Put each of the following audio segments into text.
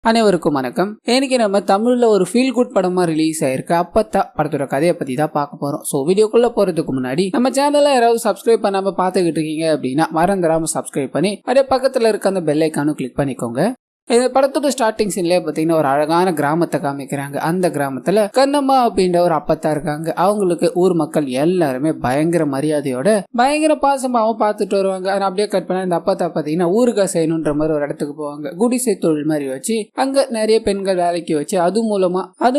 அனைவருக்கும் வணக்கம். இன்னைக்கு நம்ம தமிழ்ல ஒரு ஃபீல் குட் படமா ரிலீஸ் ஆயிருக்கு அப்பத்தா படத்தோட கதையை பத்தி தான் பார்க்க போறோம். சோ வீடியோக்குள்ள போறதுக்கு முன்னாடி நம்ம சேனலை யாராவது சப்ஸ்கிரைப் பண்ணாம பாத்துக்கிட்டு இருக்கீங்க அப்படின்னா மறந்துடாம சப்ஸ்கிரைப் பண்ணி அப்படியே பக்கத்துல இருக்க அந்த பெல் ஐக்கானும் கிளிக் பண்ணிக்கோங்க. இந்த படத்தோட ஸ்டார்டிங் சீன்லயே பாத்தீங்கன்னா ஒரு அழகான கிராமத்தை காமிக்கிறாங்க. அந்த கிராமத்துல கண்ணம்மா அப்படின்ற ஒரு அப்பத்தா இருக்காங்க. அவங்களுக்கு ஊர் மக்கள் எல்லாருமே பயங்கர மரியாதையோட பயங்கர பாசமாவும் பாத்துட்டு வருவாங்க. அப்படியே கட் பண்ண இந்த அப்பத்தா பாத்தீங்கன்னா ஊருகா செய்யணுன்ற மாதிரி ஒரு இடத்துக்கு போவாங்க. குடிசை தொழில் மாதிரி வச்சு அங்க நிறைய பெண்கள் வேலைக்கு வச்சு அது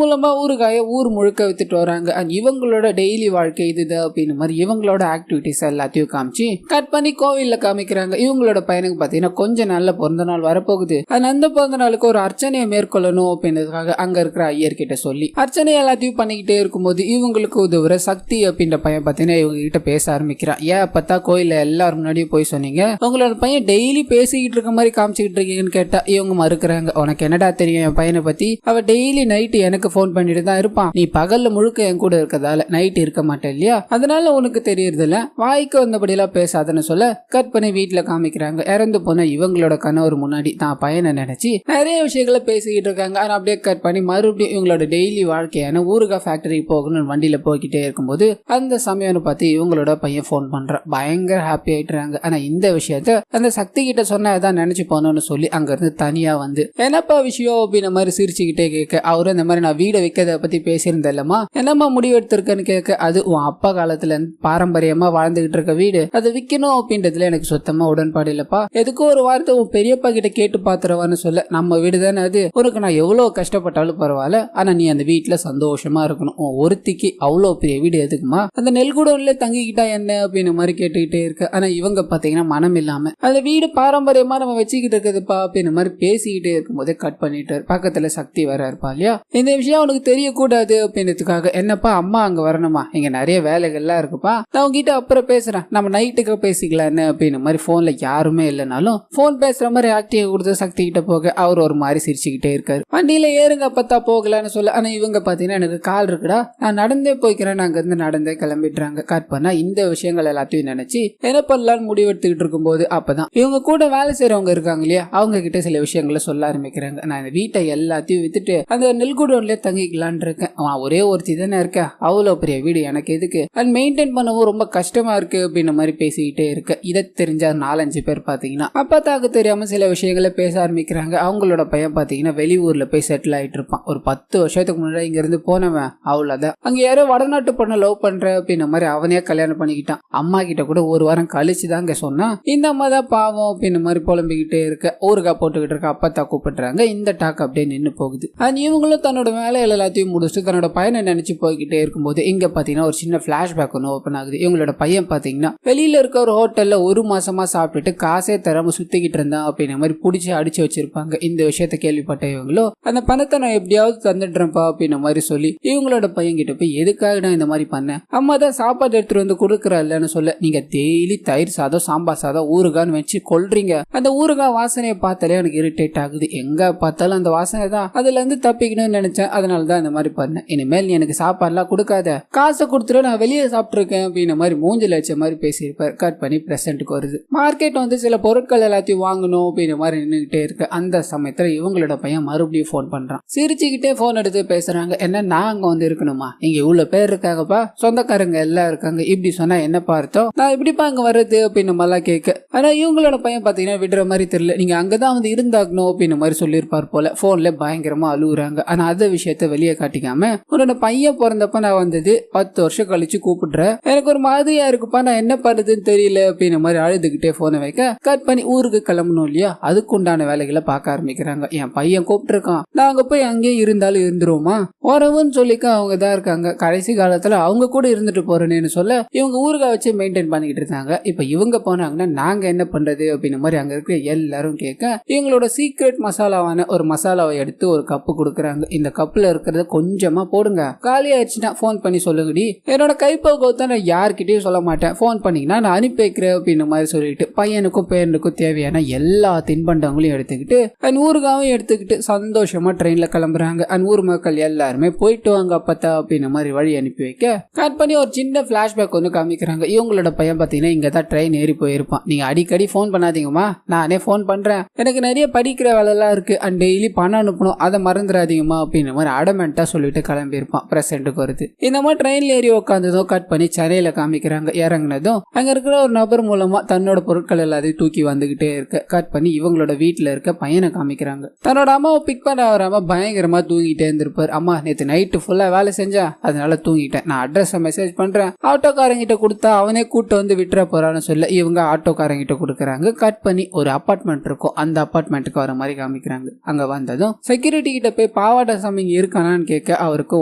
மூலமா ஊருகாய ஊர் முழுக்க வித்துட்டு வராங்க. அண்ட் இவங்களோட டெய்லி வாழ்க்கை இதுதான் அப்படின்னு மாதிரி இவங்களோட ஆக்டிவிட்டிஸ் எல்லாத்தையும் காமிச்சு கட் பண்ணி கோவில்ல காமிக்கிறாங்க. இவங்களோட பையனுக்கு பாத்தீங்கன்னா கொஞ்ச நாள்ல பிறந்த நாள் வரப்போகுது. அந்த பிறந்த நாளுக்கு ஒரு அர்ச்சனையை மேற்கொள்ளணும் அப்படின்றதுக்காக அங்க இருக்கிற ஐயர் கிட்ட சொல்லி அர்ச்சனை எல்லாத்தையும் பண்ணிக்கிட்டே இருக்கும்போது இவங்களுக்கு உதவுற சக்தி அப்படின்ற பையன் பார்த்தீங்கன்னா இவங்க கிட்ட பேச ஆரம்பிக்கிறான். ஏன் அப்பத்தா கோயில எல்லாரும் முன்னாடியும் போய் சொன்னீங்க, உங்களோட பையன் டெய்லி பேசிக்கிட்டு இருக்க மாதிரி காமிச்சுக்கிட்டு இருக்கீங்கன்னு கேட்டா இவங்க மறுக்கிறாங்க. உனக்கு என்னடா தெரியும் என் பையனை பத்தி, அவ டெய்லி நைட்டு எனக்கு போன் பண்ணிட்டு தான் இருப்பான். நீ பகல்ல முழுக்க என் கூட இருக்கதால நைட் இருக்க மாட்டேன் இல்லையா, அதனால உனக்கு தெரியறது இல்ல, வாய்க்கு வந்தபடி எல்லாம் பேசாதன்னு சொல்ல கட் பண்ணி வீட்டுல காமிக்கிறாங்க. இறந்து போன இவங்களோட கணவர் முன்னாடி தான் பையனை நினைச்சு நிறைய விஷயங்களை பேசிக்கிட்டு இருக்காங்க. ஆனா அப்படியே கட் பண்ணி மறுபடியும் இவங்களோட டெய்லி வாழ்க்கையான ஊருகா ஃபேக்டரி போகணும்னு வண்டியில போய்கிட்டே இருக்கும்போது அந்த சமயம் பார்த்து இவங்களோட பையன் போன் பண்றான். பயங்கர ஹாப்பி ஆயிட்டுறாங்க. ஆனா இந்த விஷயத்த அந்த சக்தி கிட்ட சொன்னா ஏதாவது நினைச்சு போனோம்னு சொல்லி அங்க இருந்து தனியா வந்து என்னப்பா விஷயம் அப்படின்ற மாதிரி சிரிச்சுக்கிட்டே கேட்க, அவரும் இந்த மாதிரி நான் வீடை விற்கிறத பத்தி பேசியிருந்தேன்லமா, என்னம்மா முடிவு எடுத்திருக்கேன்னு கேட்க, அது உன் அப்பா காலத்துல இருந்து பாரம்பரியமா வாழ்ந்துகிட்டு இருக்க வீடு, அது விற்கணும் அப்படின்றதுல எனக்கு சுத்தமா உடன்பாடு இல்லப்பா. எதுக்கும் ஒரு வார்த்தை உன் பெரியப்பா கிட்ட கேட்டு பாத்துருவான்னு சொல்ல, நம்ம வீடு தானே அது, உனக்கு நான் எவ்வளவு கஷ்டப்பட்டாலும் பரவாயில்ல, ஆனா நீ அந்த வீட்டுல சந்தோஷமா இருக்கணும், ஒருத்திக்கு அவ்வளவு பெரிய வீடு எதுக்குமா, அந்த நெல்குடம்ல தங்கிக்கிட்டா என்ன அப்படின்னு மாதிரி கேட்டுக்கிட்டே இருக்கு. ஆனா இவங்க பாத்தீங்கன்னா மனம் இல்லாம அந்த வீடு பாரம்பரியமா நம்ம வச்சுக்கிட்டு இருக்குதுப்பா அப்படின்னு மாதிரி பேசிக்கிட்டே இருக்கும்போதே கட் பண்ணிட்டு பக்கத்துல சக்தி வர இருப்பா இல்லையா, இந்த விஷயம் அவனுக்கு தெரியக்கூடாது அப்படின்றதுக்காக, என்னப்பா அம்மா அங்க வரணுமா, இங்க நிறைய வேலைகள்லாம் இருக்குப்பா, நான் உங்ககிட்ட அப்புறம் பேசுறேன், நம்ம நைட்டுக்கு பேசிக்கலாம் என்ன அப்படின்னு மாதிரி போன்ல யாருமே இல்லைனாலும் போன் பேசுற மாதிரி ஆக்டிவ் கொடுத்து சக்தி கிட்ட போக அவர் ஒரு மாதிரி சிரிச்சுக்கிட்டே இருக்காரு. வண்டியில ஏறுங்க அப்பத்தா போகலான்னு சொல்ல, ஆனா இவங்க பாத்தீங்கன்னா எனக்கு கால் இருக்குடா, நான் நடந்தே போய்க்கிறேன், அங்க இருந்து நடந்தே கிளம்பிடுறாங்க. கட் பண்ணா இந்த விஷயங்கள் எல்லாத்தையும் நினைச்சு என்ன பண்ணலான்னு முடிவெடுத்துக்கிட்டு இருக்கும்போது அப்பதான் இவங்க கூட வேலை செய்யறவங்க இருக்காங்க இல்லையா, அவங்க கிட்ட சில விஷயங்களை சொல்ல ஆரம்பிக்கிறாங்க. நான் இந்த வீட்டை எல்லாத்தையும் வித்துட்டு அந்த நெல்குடோன்லயே தங்கிக்கலான் இருக்கேன், அவன் ஒரே ஒருத்தி தானே இருக்க, அவ்வளவு பெரிய வீடு எனக்கு எதுக்கு, அண்ட் மெயின்டைன் பண்ணவும் ரொம்ப கஷ்டமா இருக்கு அப்படின்ற மாதிரி பேசிக்கிட்டே இருக்க, இதை தெரிஞ்ச 4-5 பேர் பாத்தீங்கன்னா அப்பத்தாக்கு தெரியாம சில விஷயங்களை பேச ஆரம்பிக்கிறாங்க. அவங்களோட பையன் பாத்தீங்கன்னா வெளியூர்ல போய் செட்டில் ஆயிட்டு இருப்பான். ஒரு 10 வருஷத்துக்கு முன்னாடி இங்க இருந்து போனவன் அவ்வளவுதான், அங்க யாரோ வடநாட்டு பொண்ணை லவ் பண்ற அப்படின்ற மாதிரி அவனே கல்யாணம் பண்ணிக்கிட்டான். அம்மா கிட்ட கூட ஒரு வாரம் கழிச்சுதான் அங்க சொன்னா, இந்த அம்மா தான் பாவம் அப்படின்ற மாதிரி புலம்பிக்கிட்டே இருக்க, ஊருகா போட்டுக்கிட்டு இருக்க அப்பத்தா கூப்பிடுறாங்க. இந்த டாக் அப்படியே நின்று போகுது. அது இவங்களும் தன்னோட வேலைகள் எல்லாத்தையும் முடிச்சுட்டு தன்னோட பையனை நினைச்சு போய்கிட்டே இருக்கும்போது இங்க பாத்தீங்கன்னா ஒரு சின்ன பிளாஷ்பேக் ஒன்று ஓப்பன் ஆகுது. இவங்களோட பையன் பாத்தீங்கன்னா வெளியில இருக்க ஒரு ஹோட்டல்ல 1 மாசமா சாப்பிட்டுட்டு காசே தராம சுத்திக்கிட்டு இருந்தான் அப்படின்ற மாதிரி புடிச்சு அடிச்சு வச்சிருப்பாங்க. இந்த விஷயத்த கேள்விப்பட்ட இவங்களோ அந்த பணத்தை நான் எப்படியாவது தந்துடுறேன்ப்பா அப்படின்ற மாதிரி சொல்லி இவங்களோட பையன் கிட்ட போய் எதுக்காக நான் இந்த மாதிரி பண்ணேன், அம்மா தான் சாப்பாடு எடுத்துட்டு வந்து கொடுக்கறல்லன்னு சொல்ல, நீங்க டெய்லி தயிர் சாதம் சாம்பார் சாதம் ஊறுகான்னு வச்சு கொள்றீங்க, அந்த ஊறுகாய் வாசனையை பார்த்தாலே எனக்கு இரிட்டேட் ஆகுது, எங்க பார்த்தாலும் அந்த வாசனை தான், அதுல இருந்து தப்பிக்கணும்னு நினைச்சேன், அதனாலதான் இந்த மாதிரி பண்ணேன், இனிமேல் நீ எனக்கு சாப்பாடுலாம் கொடுக்காத, காசை கொடுத்துட்டு நான் வெளியே சாப்பிட்டுருக்கேன் அப்படின்ற மாதிரி மூஞ்சில வச்ச மாதிரி பேசியிருப்பார். கட் பண்ணி பிரசன்ட்டுக்கு வருது. மார்க்கெட் வந்து சில பொருட்கள் எல்லாத்தையும் வாங்கணும் அப்படின்ற மாதிரி நின்றுகிட்டே இருக்கு. அந்த சமயத்துல இவங்களோட பையன் மறுபடியும் போன் பண்றான். சிரிச்சுக்கிட்டே போன் எடுத்து பேசுறாங்க. என்ன நான் அங்க வந்து இருக்கணுமா, இங்க இவ்வளவு பேர் இருக்காங்கப்பா, சொந்தக்காரங்க எல்லாம் இருக்காங்க, இப்படி சொன்னா என்ன பார்த்தோம், நான் எப்படிப்பா அங்க வர்றது அப்படின்னு மாதிரிலாம் கேட்க, ஆனா இவங்களோட பையன் பாத்தீங்கன்னா விடுற மாதிரி தெரியல, நீங்க அங்கதான் வந்து இருந்தாகணும் அப்படின்னு மாதிரி சொல்லியிருப்பார் போல. போன்ல பயங்கரமா அழுகுறாங்க. ஆனா அந்த விஷயத்த வெளியே காட்டிக்காம, உன்னோட பையன் பிறந்தப்ப நான் வந்தது 10 வருஷம் கழிச்சு கூப்பிடுறேன், எனக்கு ஒரு மாதிரியா இருக்குப்பா, நான் என்ன பண்றதுன்னு தெரியல அப்படின்னு மாதிரி அழுதுகிட்டே போனை வைக்க, கட் பண்ணி ஊருக்கு கிளம்பணும் இல்லையா, அதுக்கு உண்டான வேலைகளை பார்க்க ஆரம்பிக்கிறாங்க. என் பையன் கூப்பிட்டுருக்கான், நாங்க போய் அங்கேயே இருந்தாலும் இருந்துருவோமா, உறவுன்னு சொல்லிக்க அவங்க தான் இருக்காங்க, கடைசி காலத்துல அவங்க கூட இருந்துட்டு போறேன்னு சொல்ல இவங்க ஊருகா வச்சு மெயின்டைன் பண்ணிக்கிட்டு இருந்தாங்க. இப்ப இவங்க போனாங்கன்னா நாங்க என்ன பண்றது அப்படின்னு மாதிரி அங்க இருக்க எல்லாரும் கேட்க, இவங்களோட சீக்ரெட் மசாலாவான ஒரு மசாலாவை எடுத்து ஒரு கப்பு கொடுக்குறாங்க. இந்த கப்புல இருக்கிறத கொஞ்சமா போடுங்க, காலி ஆயிடுச்சுன்னா போன் பண்ணி சொல்லுங்கடி, என்னோட கைப்பகுவத்தை நான் யார்கிட்டயும் சொல்ல மாட்டேன், போன் பண்ணீங்கன்னா நான் அனுப்பி வைக்கிறேன் அப்படின்னு மாதிரி சொல்லிட்டு பையனுக்கும் பேரனுக்கும் தேவையான எல்லா தின்பண்டங்களையும் எடுத்துக்கிட்டு எடுத்துக்கிட்டு அண்ட் ஊருக்காவும் எடுத்துக்கிட்டு சந்தோஷமா ட்ரெயின்ல கிளம்புறாங்க. அண்ட் ஊர் மக்கள் எல்லாருமே போயிட்டு வாங்க அப்பத்தா அப்படின்ற மாதிரி வழி அனுப்பி வைக்க கட் பண்ணி ஒரு சின்ன பிளாஷ்பேக் வந்து காமிக்கிறாங்க. இவங்களோட பையன் பாத்தீங்கன்னா இங்க தான் ட்ரெயின் ஏறி போயிருப்பான். நீங்க அடிக்கடி போன் பண்ணாதீங்கம்மா, நானே போன் பண்றேன், எனக்கு நிறைய படிக்கிற வேலை எல்லாம் இருக்கு அண்ட் டெய்லி பணம் அனுப்பணும், அதை மறந்துடாதீங்கம்மா அப்படின்ற மாதிரி அடமெண்டா சொல்லிட்டு கிளம்பி இருப்பான். பிரசன்ட்டுக்கு வருது. இந்த மாதிரி ட்ரெயின்ல ஏறி உட்காந்ததும் கட் பண்ணி சென்னையில காமிக்கிறாங்க. இறங்குனதும் அங்க இருக்கிற ஒரு நபர் மூலமா தன்னோட பொருட்கள் எல்லாத்தையும் தூக்கி வந்துகிட்டே இருக்க கட் பண்ணி இவங்களோட வீட்டுல இருக்க பையனை காமிக்கிறாங்க. தன்னோட அம்மாவை பிக் பண்ண வராம பயங்கரமா தூங்கிட்டே இருந்திருப்பாரு. அம்மா நேத்து நைட்டு ஃபுல்லா வேலை செஞ்சா, அதனால தூங்கிட்டேன், நான் அட்ரஸ் மெசேஜ் பண்றேன், ஆட்டோக்காரங்கிட்ட கொடுத்தா அவனே கூட்டு வந்து விட்டுற போறான்னு சொல்ல இவங்க ஆட்டோக்காரங்கிட்ட கொடுக்கறாங்க. கட் பண்ணி ஒரு அபார்ட்மெண்ட் இருக்கும், அந்த அபார்ட்மெண்ட்டுக்கு வர மாதிரி காமிக்கிறாங்க. அங்க வந்ததும் செக்யூரிட்டி கிட்ட போய் பாவாடை சாமி இங்க இருக்கானான்னு கேட்க அவருக்கு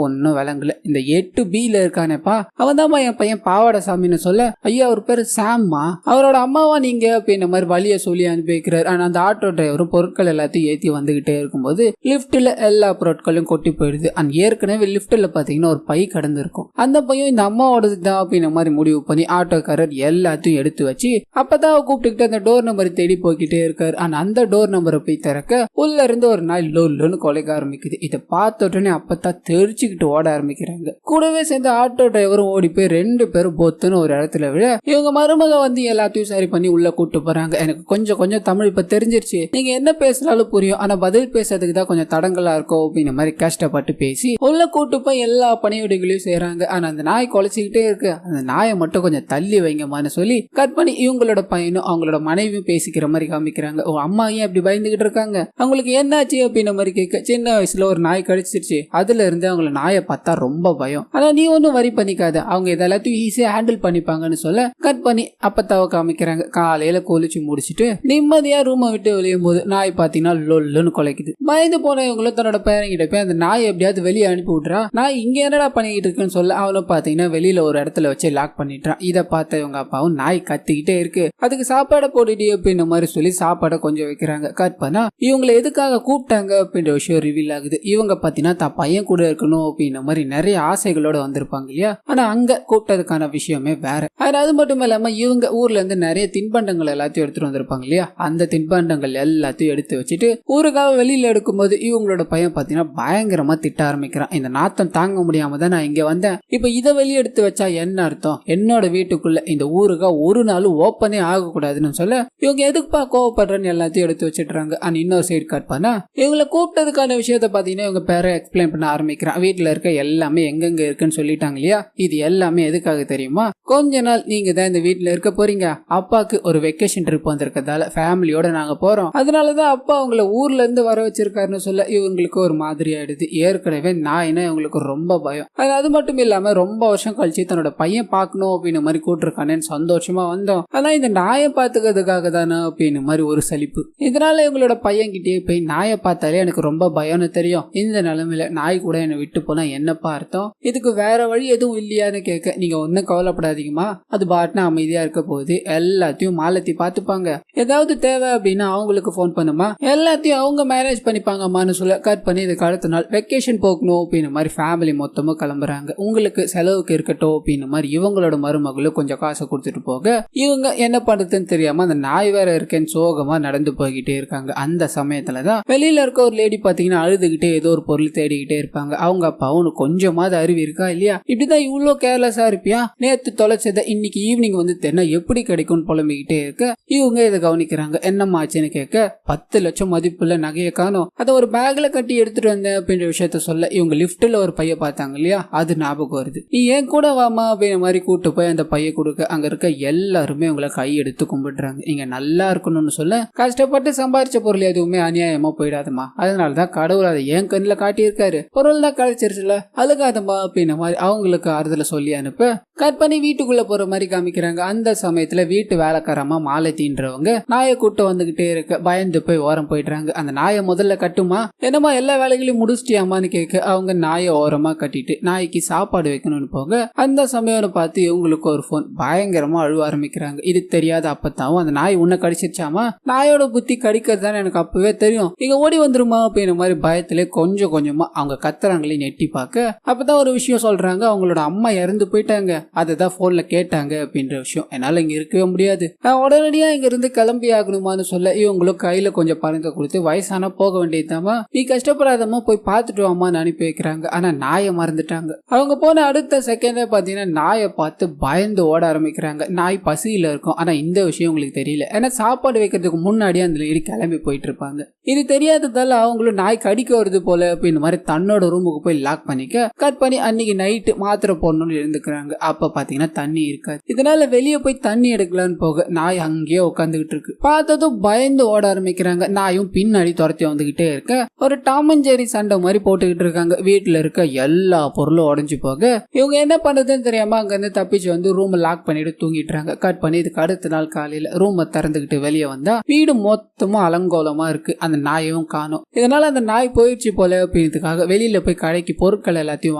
ஒன்னும் விளங்கல. இந்த 8B இருக்கானேப்பா, அவன் தான் என் பையன் பாவாடை சாமின்னு சொல்ல, ஐயா அவர் பேரு சாம்மா, அவரோட அம்மாவா நீங்க அப்படின்ற மாதிரி வழிய சொல்லி அனுப்பி வைக்கிறார். ஆனா அந்த ஆட்டோ டிரைவரும் பொருட்கள் எல்லாத்தையும் ஏத்தி வந்துகிட்டே இருக்கும்போது லிப்ட்ல எல்லா பொருட்களையும் கொட்டி போயிடுது. அண்ட் ஏற்கனவே லிப்ட்ல பாத்தீங்கன்னா ஒரு பை கடந்து இருக்கும். அந்த பையன் இந்த அம்மாவோடது தான் அப்படின்ற மாதிரி முடிவு பண்ணி ஆட்டோக்காரர் எல்லாத்தையும் எடுத்து வச்சு அப்பதான் கூப்பிட்டுக்கிட்டு அந்த டோர் நம்பரை தேடி போய்கிட்டே இருக்காரு. ஆனா அந்த டோர் நம்பரை போய் திறக்க உள்ள இருந்து ஒரு நாய் லோல்லுன்னு கொலைக்க ஆரம்பிக்குது. இதை பார்த்த உடனே அப்பதான் தெரிச்சுக்கிட்டு ஓட ஆரம்பிக்கிறாங்க. கூடவே சேர்ந்து ஆட்டோ டிரைவரும் ஓடி போய் 2 பேரும் பொத்துன்னு ஒரு இடத்துல விழ இவங்க மருமக வந்து எல்லாத்தையும் சரி பண்ணி உள்ள கூட்டு போறாங்க. எனக்கு கொஞ்சம் கொஞ்சம் தமிழ் இப்ப தெரிஞ்சிருச்சு, நீங்க என்ன பேசினாலும் புரியும், ஆனா பதில் பேசுறதுக்கு தான் கொஞ்சம் தடங்களா இருக்கும் அப்படின்ற மாதிரி கஷ்டப்பட்டு பேசி உள்ள கூட்டு போய் எல்லா பணிவிடைகளையும் செய்யறாங்க. ஆனா அந்த நாய் குலைச்சிக்கிட்டே இருக்கு, அந்த நாயை மட்டும் கொஞ்சம் தள்ளி வைங்கம்மான்னு சொல்லி கட் பண்ணி இவங்களோட பையனும் அவங்களோட மனைவியும் பேசிக்கிற மாதிரி காமிக்கிறாங்க. ஓ அம்மா ஏன் அப்படி பயந்துகிட்டு இருக்காங்க, அவங்களுக்கு என்னாச்சு அப்படின்ற மாதிரி கேட்க சின்ன வயசுல ஒரு நாய் கடிச்சிருச்சு, அதுல இருந்து அவங்கள நாயை பார்த்தா ரொம்ப பயம், ஆனா நீ ஒன்னும் வரி பண்ணிக்காத, அவங்க இதெல்லாத்தையும் ஈஸியா ஹேண்டில் பண்ணிப்பாங்கன்னு சொல்ல கட் பண்ணி அப்பத்தாவ காமிக்கிறாங்க. காலையில குளிச்சு முடிச்சுட்டு நிம்மதியா ரூமை விட்டு வெளியும் போது நாய் பாத்தீங்கன்னா லொல்லுன்னு குலைக்குது. பயந்து போனவங்களும் தன்னோட பேரங்கிட்ட போய் அந்த நாய் எப்படியாவது வெளியே அனுப்பி விட்றா, நாய் இங்க என்னடா பண்ணிக்கிட்டு இருக்குன்னு சொல்ல அவனும் பாத்தீங்கன்னா வெளியில ஒரு இடத்துல வச்சு லாக் பண்ணிட்டான். இதை பார்த்த இவங்க அப்பாவும் நாய் கத்திக்கிட்டே இருக்கு, அதுக்கு சாப்பாடை போட்டுட்டு அப்படின்ற மாதிரி சொல்லி சாப்பாடை கொஞ்சம் வைக்கிறாங்க. கட் பண்ணா இவங்களை எதுக்காக கூப்பிட்டாங்க அப்படின்ற விஷயம் ரிவீல் ஆகுது. இவங்க பாத்தீங்கன்னா தான் பையன் கூட இருக்கணும் அப்படின்ற மாதிரி நிறைய ஆசைகளோட வந்திருப்பாங்க இல்லையா, ஆனா அங்க கூப்பிட்டதுக்கான விஷயமே வேற. அது மட்டும் இல்லாம இவங்க ஊர்ல இருந்து நிறைய தின்பண்டங்கள் எல்லாத்தையும் எடுத்துட்டு வந்திருப்பாங்க இல்லையா, அந்த தின்பண்டங்கள் எல்லாத்தையும் எடுத்து வச்சுட்டு ஊருக்காக வெளியில எடுக்கும்போது இவங்களோட பையன் பாத்தீங்கன்னா பயங்கரமா திட்ட ஆரம்பிக்கிறான். இந்த நாத்தம் தாங்க முடியாம தான் நான் இங்க வந்தேன், இப்ப இதை வெளியே எடுத்து வச்சா என்ன அர்த்தம், என்னோட வீட்டுக்குள்ள இந்த ஊருக்கா ஒரு நாள் ஓப்பனே ஆகக்கூடாதுன்னு சொல்ல இவங்க எதுக்குப்பா கோவப்படுறேன்னு எல்லாத்தையும் எடுத்து வச்சிடுறாங்க. அண்ட் இன்னொரு சைடு கட் பண்ணா இவங்களை கூப்பிட்டதுக்கான விஷயத்த பாத்தீங்கன்னா இவங்க பேரை எக்ஸ்பிளைன் பண்ண ஆரம்பிக்கிறான். வீட்டுல இருக்க எல்லாமே எங்கெங்க இருக்குன்னு சொல்லிட்டாங்க இல்லையா, இது எல்லாமே எதுக்காக தெரியுமா, கொஞ்ச நாள் நீங்க தான் இந்த வீட்டுல இருக்க போறீங்க, அப்பாக்கு ஒரு வெக்கேஷன் ட்ரிப் வந்திருக்கதால ஃபேமிலியோட நாங்க போறோம், அதனாலதான் அப்பா அவங்கள ஊர்ல இருந்து வர வச்சிருக்காருன்னு சொல்ல இவங்களுக்கு ஒரு மாதிரி ஆயிடுது. ஏற்கனவே நாயினா இவங்களுக்கு ரொம்ப பயம். அது மட்டும் இல்லாம ரொம்ப வருஷம் கழிச்சு தன்னோட பையன் பார்க்கணும் அப்படின்னு மாதிரி கூட்டிருக்கானேன்னு சந்தோஷமா வந்தோம், ஆனா இந்த நாயை பாத்துக்கிறதுக்காக தானே அப்படின்னு மாதிரி ஒரு சலிப்பு. இதனால இவங்களோட பையன் கிட்டே போய் நாயை பார்த்தாலே எனக்கு ரொம்ப பயம்னு தெரியும், இந்த நிலைமையில நாய் கூட என்னை விட்டு போனா என்னப்பா அர்த்தம், இதுக்கு வேற வழி எதுவும் இல்லையான்னு கேட்க நீங்க ஒன்னும் கவலைப்படாதீங்கம்மா, அது பாட்னா அமைதியா இருக்க போகுது, எல்லாத்தையும் மாலத்தி பாத்துப்பாங்க, ஏதாவது தேவை அப்படின்னா அவங்களுக்கு போன் பண்ணுமா, எல்லாத்தையும் அவங்க மேனேஜ் பண்ணிப்பாங்கம்மான்னு சொல்ல கட் பண்ணி இதுக்கு அடுத்த நாள் வெக்கேஷன் போகணும் அப்படின்னு மாதிரி ஃபேமிலி மொத்தமும் கிளம்புறாங்க. உங்களுக்கு செலவுக்கு இருக்கட்டும் அப்படின்னு மாதிரி இவங்களோட மருமகளும் கொஞ்சம் காசை கொடுத்துட்டு போக இவங்க என்ன பண்றதுன்னு தெரியாம அந்த நாய் வேற இருக்கேன்னு சோகமா நடந்து போய்கிட்டே இருக்காங்க. அந்த சமயத்துலதான் வெளியில இருக்க ஒரு லேடி பாத்தீங்கன்னா அழுதுகிட்டே ஏதோ ஒரு பொருள் தேடிக்கிட்டே இருப்பாங்க. அவங்க அப்பா உனக்கு கொஞ்சமாவது அறிவு இருக்கா இல்லையா, இப்படிதான் இவ்வளவு கேர்லெஸ்ஸா இருப்பியா, நேத்து தொலைச்சத இன்னைக்கு ஈவினிங் வந்து தென்ன எப்படி கிடைக்கும்னு புலம்பிக்கிட்டே இருக்க இவங்க இதை கவனிக்கிறாங்க. என்னம்மா ஆச்சுன்னு கேட்க 10 லட்சம் மதிப்புள்ள நகையை காணும், அதை ஒரு பேக்ல கட்டி எடுத்துட்டு வந்தேன் அப்படின்ற விஷயத்த சொல்ல இவங்க லிப்ட்ல ஒரு பைய பார்த்தாங்க இல்லையா, அது ஞாபகம் வருது. நீ ஏன் கூட வாமா அப்படின்ற மாதிரி கூட்டு போய் அந்த பைய கொடுக்க அங்க இருக்க எல்லாருமே உங்களை கை எடுத்து கும்பிடுறாங்க. இங்க நல்லா இருக்கணும்னு சொல்ல கஷ்டப்பட்டு சம்பாரிச்ச பொருள் எதுவுமே அநியாயமா போயிடாதமா, அதனாலதான் கடவுள் அதை ஏன் கண்ணில் காட்டியிருக்காரு, பொருள் தான் கிடைச்சிருச்சுல அழுகாதமா அப்படின்ற மாதிரி அவங்களுக்கு ஆறுதல சொல்லி அனுப்ப கட் பண்ணி வீட்டுக்குள்ள போற மாதிரி காமிக்கிறாங்க. அந்த சமயத்துல வீட்டு வேலைக்காரமா மாலை தீன்றவங்க நாயை கூட்ட வந்துகிட்டே இருக்க பயந்து போய் ஓரம் போயிடுறாங்க. அந்த நாயை முதல்ல கட்டுமா, என்னமா எல்லா வேலைகளையும் முடிச்சிட்டியாமான்னு கேட்க அவங்க நாயை ஓரமா கட்டிட்டு நாய்க்கு சாப்பாடு வைக்கணும்னு போக அந்த சமயம் பார்த்து இவங்களுக்கு ஒரு போன் பயங்கரமா அழுவ ஆரம்பிக்கிறாங்க. இது தெரியாத அப்பத்தாவும் அந்த நாய் உன்ன கடிச்சிருச்சாமா, நாயோட புத்தி கடிக்கிறதுதான் எனக்கு அப்பவே தெரியும், இங்க ஓடி வந்துருமா அப்படின்ற மாதிரி பயத்திலே கொஞ்சம் கொஞ்சமா அவங்க கத்துறாங்களே நெட்டி பார்க்க அப்பதான் ஒரு விஷயம் சொல்றாங்க, அவங்களோட அம்மா இறந்து போயிட்டாங்க, அதுதான் போன்ல கேட்டாங்க அப்படின்ற விஷயம். என்னால இங்க இருக்கவே முடியாது, நான் உடனடியா இங்க இருந்து கிளம்பி ஆகணுமான்னு சொல்ல இவங்களும் கையில கையில கொஞ்சம் பணத்தை கொடுத்து வயசான போக வேண்டியதாமா, நீ கஷ்டப்படாதமா போய் பார்த்துட்டு வாமான்னு அனுப்பி வைக்கிறாங்க. ஆனா நாயை மறந்துட்டாங்க. அவங்க போன அடுத்த செகண்டே பாத்தீங்கன்னா நாயை பார்த்து பயந்து ஓட ஆரம்பிக்கிறாங்க. நாய் பசியில இருக்கும். ஆனா இந்த விஷயம் உங்களுக்கு தெரியல. ஏன்னா சாப்பாடு வைக்கிறதுக்கு முன்னாடியே அந்த லேடி கிளம்பி போயிட்டு இருப்பாங்க. இது தெரியாததால அவங்களும் நாய் கடிக்க வருது போல அப்படின்னு மாதிரி தன்னோட ரூமுக்கு போய் லாக் பண்ணிக்க கட் பண்ணி அன்னைக்கு நைட்டு மாத்திரை போடணும்னு இருந்துக்கிறாங்க. அப்ப பாத்தீங்கன்னா தண்ணி இருக்காது. இதனால வெளியே போய் தண்ணி எடுக்கலான்னு போக நாய் அங்கேயே உட்காந்துக்கிட்டு இருக்கு. பார்த்ததும் பயந்து ஓட ஆரம்பிக்கிறாங்க. நாயும் பின்னாடி துரத்தி வந்துகிட்டே இருக்க ஒரு டாம் அண்ட் ஜெர்ரி சண்டை மாதிரி போட்டுக்கிட்டு இருக்காங்க. வீட்டுல இருக்க எல்லா பொருளும் உடஞ்சு போக இவங்க என்ன பண்றதுன்னு தெரியாம அங்க இருந்து தப்பிச்சு வந்து ரூம் லாக் பண்ணிட்டு தூங்கிட்டுறாங்க. கட் பண்ணி இதுக்கு அடுத்த நாள் காலையில ரூமை திறந்துகிட்டு வெளியே வந்தா வீடு மொத்தமா அலங்கோலமா இருக்கு. அந்த நாயும் காணும். இதனால அந்த நாய் போயிடுச்சு போல அப்படின்றதுக்காக வெளியில போய் கடைக்கு பொருட்கள் எல்லாத்தையும்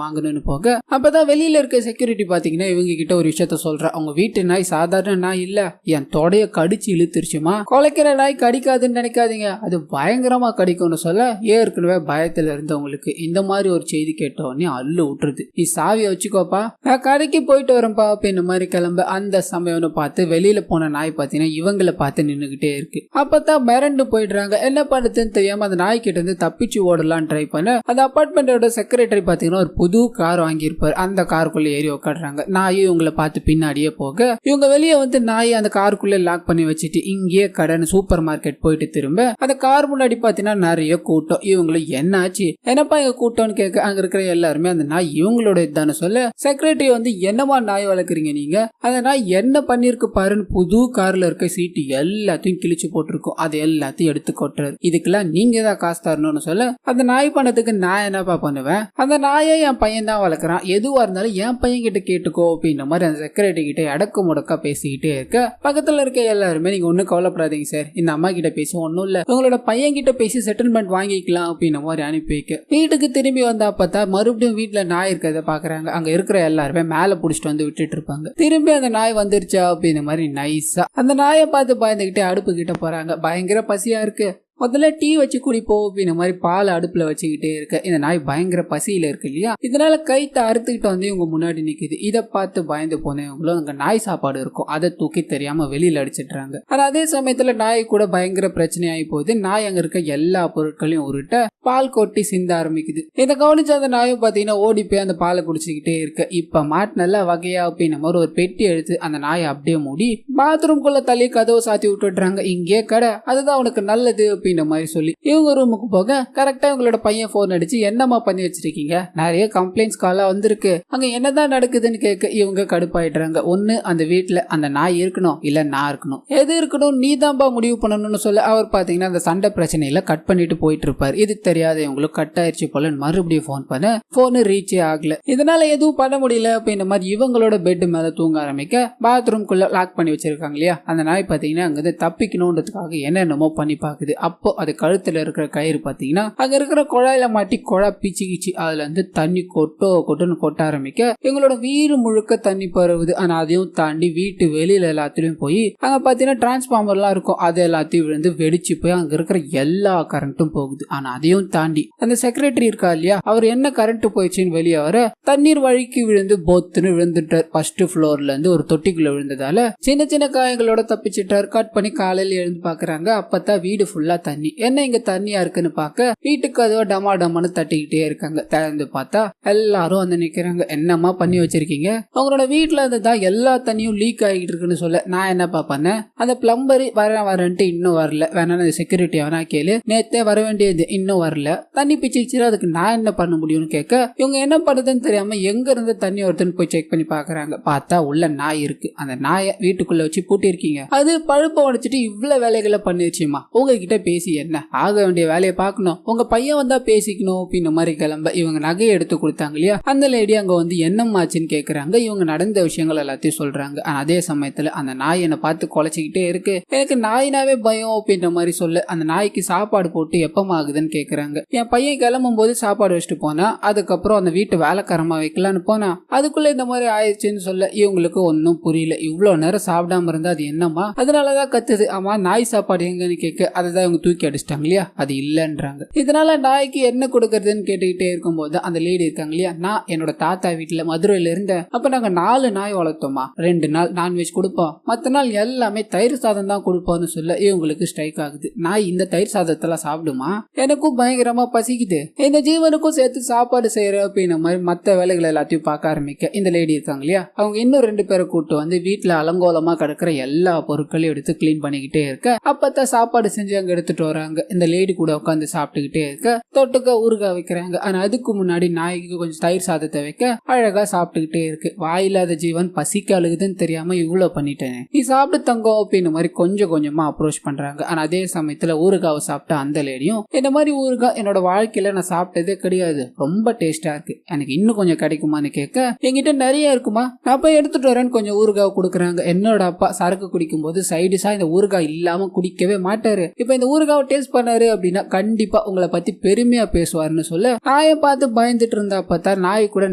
வாங்கணும்னு போக அப்பதான் வெளியில இருக்க செக்யூரிட்டி பாத்தீங்கன்னா இவங்க கிட்ட ஒரு விஷயத்த சொல்ற. அவங்க வீட்டு நாய் சாதாரண நாய் இல்ல, என் தொடைய கடிச்சு இழுத்துருச்சுமா, குலைக்கிற நாய் கடிக்காதுன்னு நினைக்காதீங்க, அது பயங்கரமா கடிக்கும்னு சொல்ல ஏற்கனவே பயத்துல இருந்தவங்களுக்கு இந்த மாதிரி ஒரு செய்தி கேட்டோடனே அள்ளு விட்டுருது. நீ சாவியை வச்சுக்கோப்பா, நான் கடைக்கு போயிட்டு வரேன்ப்பா அப்படின்னு மாதிரி கிளம்ப அந்த சமயம்னு பார்த்து வெளியில போன நாய் பாத்தீங்கன்னா இவங்களை பார்த்து நின்னுகிட்டே இருக்கு. அப்பதான் மிரண்டு போயிடுறாங்க. என்ன பண்ணுறதுன்னு தெரியாம அந்த நாய் கிட்ட இருந்து தப்பிச்சு ஓடலாம் ட்ரை பண்ண அந்த அபார்ட்மெண்டோட செக்ரட்டரி பாத்தீங்கன்னா ஒரு புது கார் வாங்கியிருப்பாரு. அந்த காருக்குள்ள ஏறி உட்காடுறாங்க. நாய் இவங்களை பார்த்து பின்னாடியே போக இவங்க வெளியே வந்து நாய் அந்த காருக்குள்ள லாக் பண்ணி வச்சுட்டு இங்கேயே கடன் சூப்பர் மார்க்கெட் போயிட்டு திரும்ப அந்த கார் முன்னாடி பாத்தீங்கன்னா நிறைய கூட்டம். இவங்களும் என்னாச்சு என்னப்பா இங்க கூட்டம்னு கேட்க அங்க இருக்கிற எல்லாருமே அந்த நாய் இவங்களோட இதுதானு சொல்ல செக்ரட்டரி வந்து என்னமா நாய் வளர்க்குறீங்க நீங்க, அந்த நாய் என்ன பண்ணிருக்கு பாருன்னு புது கார்ல இருக்க சீட்டு எல்லாத்தையும் கிழிச்சு போட்டிருக்கும். அது எல்லாத்தையும் எடுத்து கொட்டுறாரு. இதுக்கெல்லாம் நீங்க தான் காசு தரணும்னு சொல்ல அந்த நாய் பண்ணதுக்கு நான் என்னப்பா பண்ணுவேன், அந்த நாயை என் பையன் தான் வளர்க்குறான், எதுவா இருந்தாலும் என் பையன் கிட்ட கேட்டுக்கோ அப்படின்ற மாதிரி அந்த செக்ரட்டரி கிட்ட அடக்கு முடக்கா பேசிக்கிட்டே இருக்க பக்கத்துல இருக்க எல்லாருமே நீங்க ஒன்னும் கவலைப்படாதீங்க சார், இந்த அம்மா கிட்ட பேசி ஒன்னும் இல்ல, உங்களோட பையன் கிட்ட பேசி செட்டில்மெண்ட் வாங்கிக்கலாம் அப்படின்ற மாதிரி அனுப்பி வைக்க வீட்டுக்கு திரும்பி வந்தா பார்த்தா மறுபடியும் வீட்டுல நாய் இருக்கிறத பாக்குறாங்க. அங்க இருக்கிற எல்லாருமே மேல புடிச்சிட்டு வந்து விட்டுட்டு இருப்பாங்க. திரும்பி அந்த நாய் வந்துருச்சா அப்படின்ற மாதிரி நைஸா அந்த நாயை பார்த்து பயந்துகிட்டே அடுப்பு கிட்ட போறாங்க. பயங்கர பசியா இருக்கு, முதல்ல டீ வச்சு குடிப்போம் அப்படின்ற மாதிரி பால் அடுப்புல வச்சுக்கிட்டே இருக்க இந்த நாய் பயங்கர பசியில இருக்கு இல்லையா, இதனால கைத்தை அறுத்துக்கிட்டு வந்து இவங்க முன்னாடி நிக்குது. இதை பார்த்து பயந்து போனவங்களும் அங்க நாய் சாப்பாடு இருக்கும் அதை தூக்கி தெரியாம வெளியில அடிச்சிடுறாங்க. ஆனா அதே சமயத்துல நாய் கூட பயங்கர பிரச்சனை ஆகி போகுது. நாய் அங்க இருக்க எல்லா பொருட்களையும் உருட்ட பால் கொட்டி சிந்த ஆரம்பிக்குது. இதை கவனிச்ச அந்த நாயும் பாத்தீங்கன்னா ஓடி போய் அந்த பாலை குடிச்சுக்கிட்டே இருக்க இப்ப மாட்டு நல்ல வகையா அப்படின்ற மாதிரி ஒரு பெட்டி எடுத்து அந்த நாயை அப்படியே மூடி பாத்ரூம் குள்ள தள்ளி கதவை சாத்தி விட்டுடுறாங்க. இங்கே கடை அதுதான் உனக்கு நல்லது அப்படின்ற மாதிரி சொல்லி இவங்க ரூமுக்கு போக கரெக்டா இவங்களோட பையன் போன் அடிச்சு என்னமா பண்ணி வச்சிருக்கீங்க, நிறைய கம்ப்ளைண்ட்ஸ் காலா வந்திருக்கு, அங்க என்னதான் நடக்குதுன்னு கேட்க இவங்க கடுப்பாயிடுறாங்க. ஒண்ணு அந்த வீட்டுல அந்த நாய் இருக்கணும் இல்ல நான் இருக்கணும், எது இருக்கணும் நீ தான்பா முடிவு பண்ணணும்னு சொல்ல அவர் பாத்தீங்கன்னா அந்த சண்டை பிரச்சனையில கட் பண்ணிட்டு போயிட்டு இருப்பாரு. இது தெரியாத இவங்களுக்கு கட் ஆயிடுச்சு போல மறுபடியும் போன் பண்ண போன் ரீச்சே ஆகல. இதனால எதுவும் பண்ண முடியல அப்படின்ற மாதிரி இவங்களோட பெட் மேல தூங்க ஆரம்பிக்க பாத்ரூம் குள்ள லாக் பண்ணி வச்சிருக்காங்க இல்லையா, அந்த நாய் பாத்தீங்கன்னா அங்க தப்பிக்கணும்ன்றதுக்காக என்னென்னமோ பண்ணி பாக்குது. அப்போ அது கழுத்துல இருக்கிற கயிறு பாத்தீங்கன்னா அங்க இருக்கிற குழாயில மாட்டி குழா பிச்சுக்கிச்சு அதுல இருந்து தண்ணி கொட்டுன்னு கொட்ட ஆரம்பிக்க எங்களோட வீடு முழுக்க தண்ணி பரவுது. ஆனா அதையும் தாண்டி வீட்டு வெளியில எல்லாத்துலயும் போய் அங்க பாத்தீங்கன்னா டிரான்ஸ்பார்மர் எல்லாம் இருக்கும், அது எல்லாத்தையும் விழுந்து வெடிச்சு போய் அங்க இருக்கிற எல்லா கரண்ட்டும் போகுது. ஆனா அதையும் தாண்டி அந்த செக்ரட்டரி இருக்கா இல்லையா, அவர் என்ன கரண்ட் போயிடுச்சுன்னு வெளியே வர தண்ணீர் வழிக்கு விழுந்து போத்துன்னு விழுந்துட்டார். ஃபர்ஸ்ட் ஃப்ளோர்ல இருந்து ஒரு தொட்டிக்குள்ள விழுந்ததால சின்ன சின்ன காயங்களோட தப்பிச்சிட்டார். கட் பண்ணி காலையில எழுந்து பாக்குறாங்க. அப்பதான் வீடு ஃபுல்லா தண்ணி. என்ன இங்க தண்ணியா இருக்குன்னு பாக்க வீட்டுக்கு அதுவா டமா டமான்னு தட்டிக்கிட்டே இருக்காங்க. திறந்து பார்த்தா எல்லாரும் வந்து நிக்கிறாங்க. என்னமா பண்ணி வச்சிருக்கீங்க, உங்களோட வீட்டுல இருந்துதான் எல்லா தண்ணியும் லீக் ஆகிட்டு இருக்குன்னு சொல்ல நான் என்னப்பா பண்ணேன், அந்த பிளம்பர் வரேன்ட்டு இன்னும் வரல, வேணா செக்யூரிட்டி வேணா கேளு, நேத்தே வர வேண்டியது இன்னும் வரல, தண்ணி பிச்சுச்சு அதுக்கு நான் என்ன பண்ண முடியும்னு கேட்க இவங்க என்ன பண்ணுறதுன்னு தெரியாம எங்க இருந்து தண்ணி வருதுன்னு போய் செக் பண்ணி பாக்குறாங்க. பார்த்தா உள்ள நாய் இருக்கு. அந்த நாயை வீட்டுக்குள்ள வச்சு பூட்டி இருக்கீங்க, அது பழுப்ப உடைச்சிட்டு இவ்வளவு வேலைகளை பண்ணிருச்சுமா, உங்ககிட்ட பேசி என்ன ஆக வேண்டிய வேலையை பார்க்கணும், உங்க பையன் வந்தா பேசிக்கணும் அப்படின்ற மாதிரி கிளம்ப இவங்க நகையை எடுத்து கொடுத்தாங்க இல்லையா, அந்த லேடி அங்க வந்து என்னம்மாச்சுன்னு கேக்குறாங்க. இவங்க நடந்த விஷயங்கள் எல்லாத்தையும் சொல்றாங்க. ஆனா அதே சமயத்துல அந்த நாய் என்னை பார்த்து குலைச்சிக்கிட்டே இருக்கு, எனக்கு நாயினாவே பயம் அப்படின்ற மாதிரி சொல்ல அந்த நாய்க்கு சாப்பாடு போட்டு எப்பமாகுதுன்னு கேக்குறாங்க. என் பையன் கிளம்பும் போது சாப்பாடு வச்சுட்டு போனா, அதுக்கப்புறம் அந்த வீட்டு வேலைக்காரமா வைக்கலான்னு போனா அதுக்குள்ள இந்த மாதிரி ஆயிடுச்சுன்னு சொல்ல இவங்களுக்கு ஒன்னும் புரியல. இவ்வளவு நேரம் சாப்பிடாம இருந்தா அது என்னமா, அதனாலதான் கத்துது. ஆமா நாய் சாப்பாடு எங்கன்னு கேட்க அதை தான் இவங்க தூக்கி அடிச்சிட்டாங்க இல்லையா, அது இல்லைன்றாங்க. இதனால நாய்க்கு என்ன கொடுக்கறதுன்னு கேட்டுக்கிட்டே இருக்கும்போது அந்த லேடி இருக்காங்க இல்லையா, நான் என்னோட தாத்தா வீட்டுல மதுரையில இருந்தேன், அப்ப நாங்க 4 நாய் வளர்த்தோமா, 2 நாள் நான்வெஜ் கொடுப்போம், மத்த நாள் எல்லாமே தயிர் சாதம் தான் கொடுப்போம்னு சொல்ல இவங்களுக்கு ஸ்ட்ரைக் ஆகுது. நாய் இந்த தயிர் சாதத்தெல்லாம் சாப்பிடுமா, எனக்கும் பயங்கரமா பசிக்குது, இந்த ஜீவனுக்கும் சேர்த்து சாப்பாடு செய்யற அப்படின்ன மாதிரி மத்த வேலைகளை எல்லாத்தையும் பார்க்க ஆரம்பிக்க இந்த லேடி இருக்காங்க இல்லையா, அவங்க இன்னும் 2 பேரை கூட்டு வந்து வீட்டுல அலங்கோலமா கிடக்கிற எல்லா பொருட்களையும் எடுத்து கிளீன் பண்ணிக்கிட்டே இருக்க அப்பதான் சாப்பாடு செஞ்சு அங்க எடுத்துட்டு வராங்க. இந்த லேடி கூட உட்காந்து சாப்பிட்டுக்கிட்டே இருக்க தொட்டுக்க ஊறுகாய் வைக்கிறாங்க. ஆனா அதுக்கு முன்னாடி நாய்க்கு கொஞ்சம் தயிர் சாதத்தை வைக்க அழகா சாப்பிட்டுக்கிட்டே இருக்கு. வாயில்லாத ஜீவன் பசிக்க அழுகுதுன்னு தெரியாம இவ்வளவு பண்ணிட்டேன், நீ சாப்பிட்டு தங்கம் அப்படின்னு மாதிரி கொஞ்சம் கொஞ்சமா அப்ரோச் பண்றாங்க. ஆனா அதே சமயத்துல ஊறுகாவை சாப்பிட்ட அந்த லேடியும் இந்த மாதிரி ஊறுகாய் என்னோட வாழ்க்கையில நான் சாப்பிட்டதே கிடையாது, ரொம்ப டேஸ்டா இருக்கு, எனக்கு இன்னும் கொஞ்சம் கிடைக்குமான்னு கேட்க என்கிட்ட நிறைய இருக்குமா, நான் போய் எடுத்துட்டு வரேன்னு கொஞ்சம் ஊறுகாய் கொடுக்குறாங்க. என்னோட அப்பா சரக்கு குடிக்கும் போது சைடுஸா இந்த ஊறுகாய் இல்லாம குடிக்கவே மாட்டாரு, இப்ப இந்த ஊறுகாவை டேஸ்ட் பண்ணாரு அப்படின்னா கண்டிப்பா உங்களை பத்தி பெருமையா பேசுவாருன்னு சொல்ல நாயை பார்த்து பயந்துட்டு இருந்தா பார்த்தா நாய் கூட